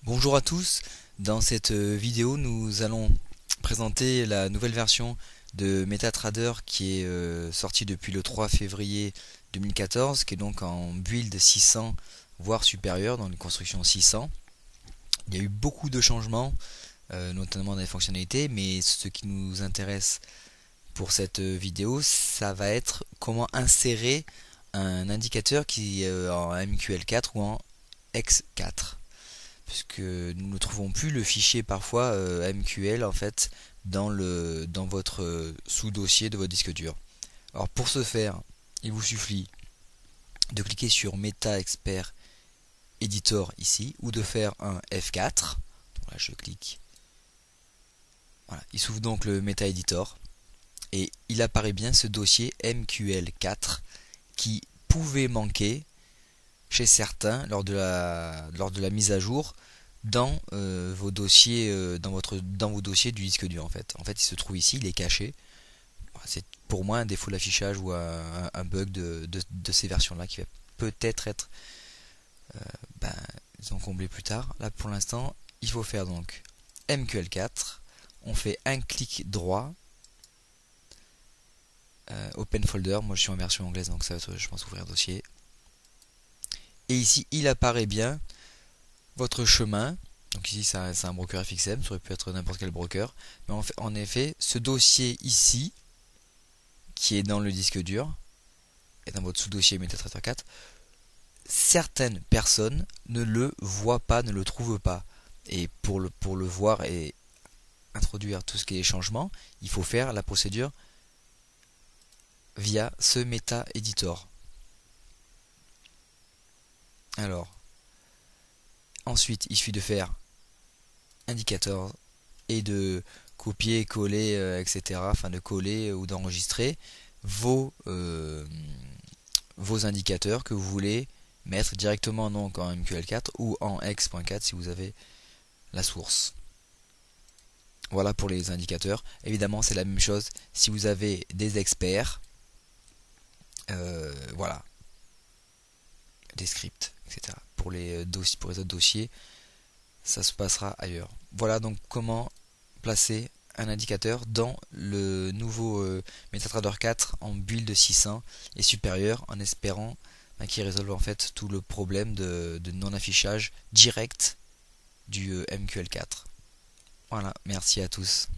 Bonjour à tous, dans cette vidéo nous allons présenter la nouvelle version de MetaTrader qui est sortie depuis le 3 février 2014, qui est donc en build 600 voire supérieur, dans les constructions 600. Il y a eu beaucoup de changements, notamment dans les fonctionnalités, mais ce qui nous intéresse pour cette vidéo, ça va être comment insérer un indicateur qui est en MQL4 ou en X4, puisque nous ne trouvons plus le fichier parfois MQL en fait dans votre sous-dossier de votre disque dur. Alors pour ce faire, il vous suffit de cliquer sur Meta Expert Editor ici, ou de faire un F4. Donc là je clique. Voilà, il s'ouvre donc le Meta Editor et il apparaît bien ce dossier MQL4 qui pouvait manquer chez certains lors de la mise à jour dans vos dossiers dans vos dossiers du disque dur. En fait il se trouve ici, il est caché. C'est pour moi un défaut d'affichage ou un bug de ces versions là qui va peut-être être disons comblé plus tard. Là pour l'instant il faut faire donc MQL4, on fait un clic droit, Open Folder, moi je suis en version anglaise donc ça va être, je pense, ouvrir dossier. Et ici il apparaît bien votre chemin. Donc ici c'est un broker FXM, ça aurait pu être n'importe quel broker, mais en effet ce dossier ici qui est dans le disque dur et dans votre sous-dossier MetaTrader 4, certaines personnes ne le voient pas, ne le trouvent pas. Et pour le voir et introduire tout ce qui est changement, il faut faire la procédure via ce Meta Editor. Alors, ensuite, il suffit de faire indicateur et de copier, coller, etc. Enfin, de coller ou d'enregistrer vos indicateurs que vous voulez mettre directement donc en MQL4 ou en X.4 si vous avez la source. Voilà pour les indicateurs. Évidemment, c'est la même chose si vous avez des experts, voilà, des scripts, etc. Pour les autres dossiers, ça se passera ailleurs. Voilà donc comment placer un indicateur dans le nouveau MetaTrader 4 en build 600 et supérieur, en espérant qu'il résolve en fait tout le problème de non affichage direct du MQL4. Voilà, merci à tous.